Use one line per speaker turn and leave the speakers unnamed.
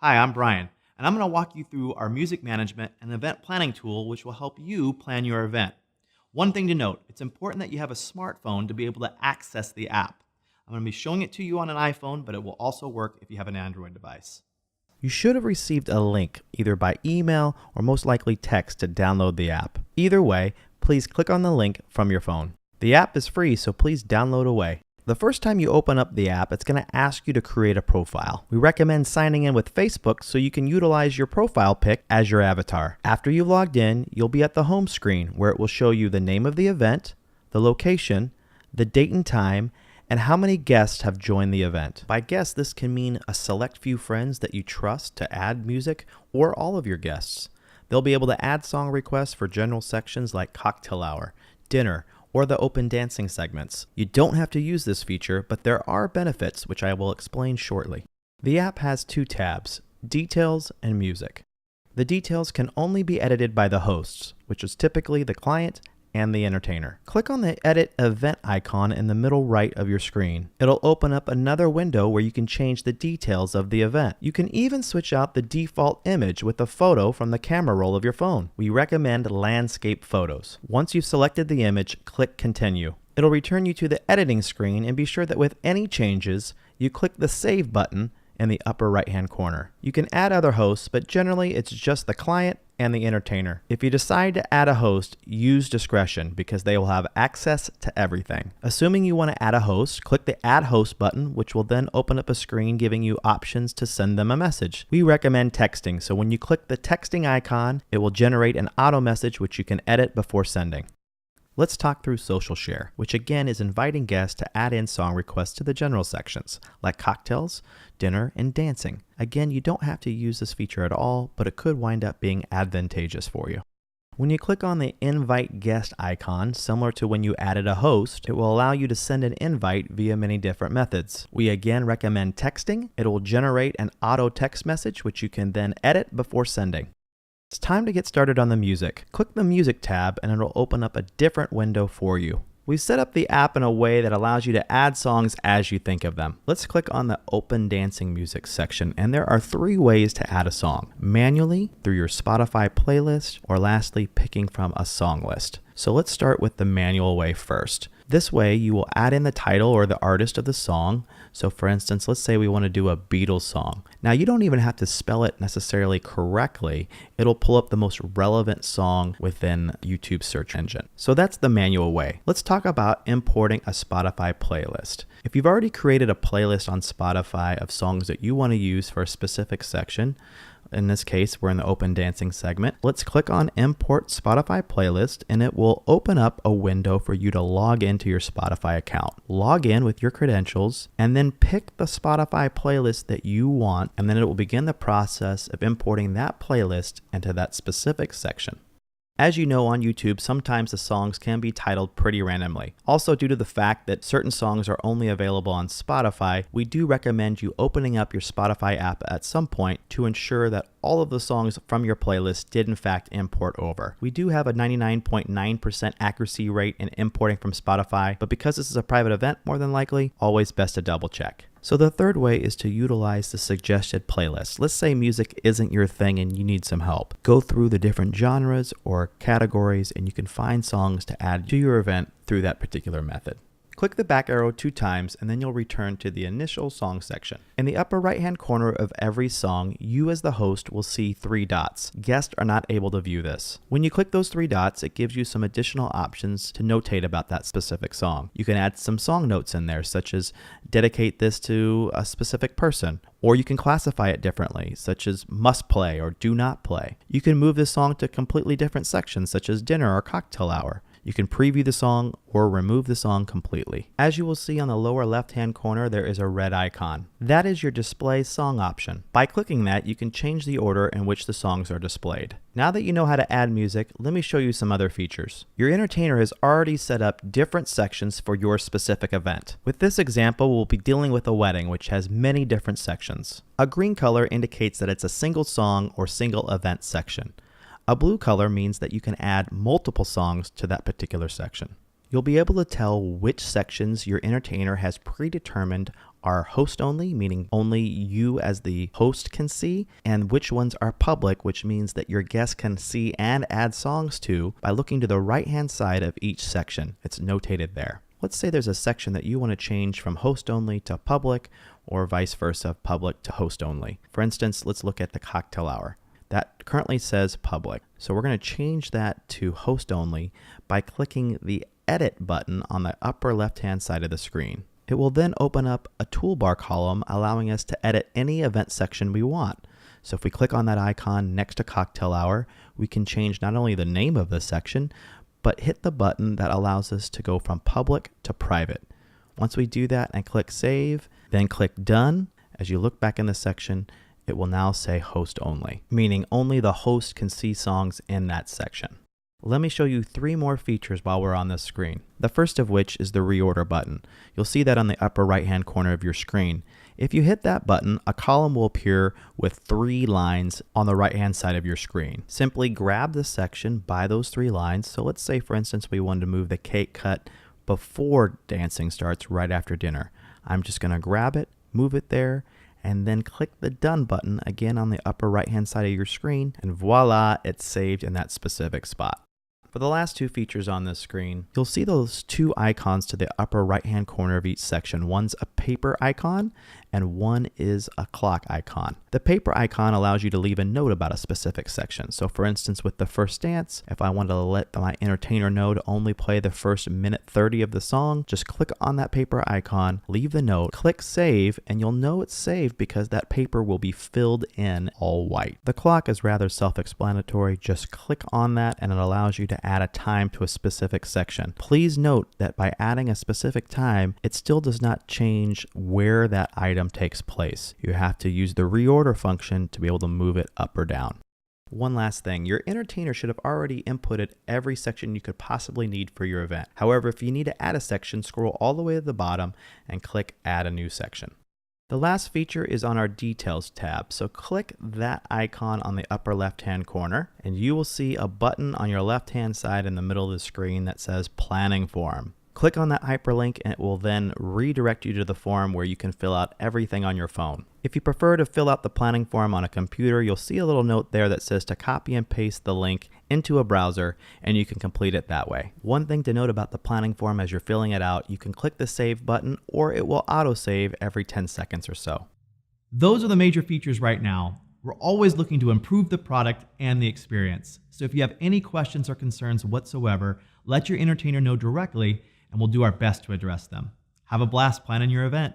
Hi, I'm Brian, and I'm going to walk you through our music management and event planning tool, which will help you plan your event. One thing to note, it's important that you have a smartphone to be able to access the app. I'm going to be showing it to you on an iPhone, but it will also work if you have an Android device. You should have received a link either by email or most likely text to download the app. Either way, please click on the link from your phone. The app is free, so please download away. The first time you open up the app, it's going to ask you to create a profile. We recommend signing in with Facebook so you can utilize your profile pic as your avatar. After you've logged in, you'll be at the home screen where it will show you the name of the event, the location, the date and time, and how many guests have joined the event. By guests, this can mean a select few friends that you trust to add music or all of your guests. They'll be able to add song requests for general sections like cocktail hour, dinner, or the open dancing segments. You don't have to use this feature, but there are benefits which I will explain shortly. The app has two tabs, Details and Music. The details can only be edited by the hosts, which is typically the client and the entertainer. Click on the Edit Event icon in the middle right of your screen. It'll open up another window where you can change the details of the event. You can even switch out the default image with a photo from the camera roll of your phone. We recommend landscape photos. Once you've selected the image, click Continue. It'll return you to the editing screen, and be sure that with any changes, you click the Save button in the upper right-hand corner. You can add other hosts, but generally it's just the client and the entertainer. If you decide to add a host, use discretion because they will have access to everything. Assuming you want to add a host, click the Add Host button, which will then open up a screen giving you options to send them a message. We recommend texting, so when you click the texting icon, it will generate an auto message which you can edit before sending. Let's talk through Social Share, which again is inviting guests to add in song requests to the general sections, like cocktails, dinner, and dancing. Again, you don't have to use this feature at all, but it could wind up being advantageous for you. When you click on the Invite Guest icon, similar to when you added a host, it will allow you to send an invite via many different methods. We again recommend texting. It will generate an auto text message, which you can then edit before sending. It's time to get started on the music. Click the Music tab and it'll open up a different window for you. We've set up the app in a way that allows you to add songs as you think of them. Let's click on the Open Dancing Music section, and there are 3 ways to add a song: manually, through your Spotify playlist, or lastly, picking from a song list. So let's start with the manual way first. This way, you will add in the title or the artist of the song. So for instance, let's say we want to do a Beatles song. Now you don't even have to spell it necessarily correctly. It'll pull up the most relevant song within YouTube's search engine. So that's the manual way. Let's talk about importing a Spotify playlist. If you've already created a playlist on Spotify of songs that you want to use for a specific section, in this case, we're in the open dancing segment. Let's click on Import Spotify Playlist, and it will open up a window for you to log into your Spotify account. Log in with your credentials, and then pick the Spotify playlist that you want, and then it will begin the process of importing that playlist into that specific section. As you know, on YouTube, sometimes the songs can be titled pretty randomly. Also, due to the fact that certain songs are only available on Spotify, we do recommend you opening up your Spotify app at some point to ensure that all of the songs from your playlist did in fact import over. We do have a 99.9% accuracy rate in importing from Spotify, but because this is a private event, more than likely, always best to double check. So the third way is to utilize the suggested playlist. Let's say music isn't your thing and you need some help. Go through the different genres or categories and you can find songs to add to your event through that particular method. Click the back arrow 2 times and then you'll return to the initial song section. In the upper right hand corner of every song, you as the host will see 3 dots. Guests are not able to view this. When you click those 3 dots, it gives you some additional options to notate about that specific song. You can add some song notes in there, such as dedicate this to a specific person, or you can classify it differently, such as must play or do not play. You can move this song to completely different sections, such as dinner or cocktail hour. You can preview the song or remove the song completely. As you will see on the lower left-hand corner, there is a red icon. That is your display song option. By clicking that, you can change the order in which the songs are displayed. Now that you know how to add music, let me show you some other features. Your entertainer has already set up different sections for your specific event. With this example, we'll be dealing with a wedding, which has many different sections. A green color indicates that it's a single song or single event section. A blue color means that you can add multiple songs to that particular section. You'll be able to tell which sections your entertainer has predetermined
are host only, meaning only you as the host can see, and which ones are public, which means that your guests can see and add songs to by looking to the right-hand side of each section. It's notated there. Let's say there's a section that you want to change from host only to public, or vice versa, public to host only. For instance, let's look at the cocktail hour. That currently says public. So we're going to change that to host only by clicking the edit button on the upper left-hand side of the screen. It will then open up a toolbar column allowing us to edit any event section we want. So if we click on that icon next to cocktail hour, we can change not only the name of the section, but hit the button that allows us to go from public to private. Once we do that and click save, then click done, as you look back in the section, it will now say host only, meaning only the host can see songs in that section. Let me show you 3 more features while we're on this screen. The first of which is the reorder button. You'll see that on the upper right-hand corner of your screen. If you hit that button, a column will appear with 3 lines on the right-hand side of your screen. Simply grab the section by those 3 lines. So let's say, for instance, we wanted to move the cake cut before dancing starts right after dinner. I'm just going to grab it, move it there, and then click the done button again on the upper right-hand side of your screen, and voila, it's saved in that specific spot. For the last 2 features on this screen, you'll see those 2 icons to the upper right-hand corner of each section. One's a paper icon and one is a clock icon. The paper icon allows you to leave a note about a specific section. So for instance, with the first dance, if I wanted to let my entertainer know to only play the first minute 30 of the song, just click on that paper icon, leave the note, click save, and you'll know it's saved because that paper will be filled in all white. The clock is rather self-explanatory. Just click on that and it allows you to add a time to a specific section. Please note that by adding a specific time, it still does not change where that item takes place. You have to use the reorder function to be able to move it up or down. One last thing, your entertainer should have already inputted every section you could possibly need for your event. However, if you need to add a section, scroll all the way to the bottom and click Add a New Section. The last feature is on our Details tab, so click that icon on the upper left-hand corner, and you will see a button on your left-hand side in the middle of the screen that says Planning Form. Click on that hyperlink and it will then redirect you to the form where you can fill out everything on your phone. If you prefer to fill out the planning form on a computer, you'll see a little note there that says to copy and paste the link into a browser and you can complete it that way. One thing to note about the planning form as you're filling it out, you can click the save button or it will autosave every 10 seconds or so.
Those are the major features right now. We're always looking to improve the product and the experience. So if you have any questions or concerns whatsoever, let your entertainer know directly and we'll do our best to address them. Have a blast planning your event.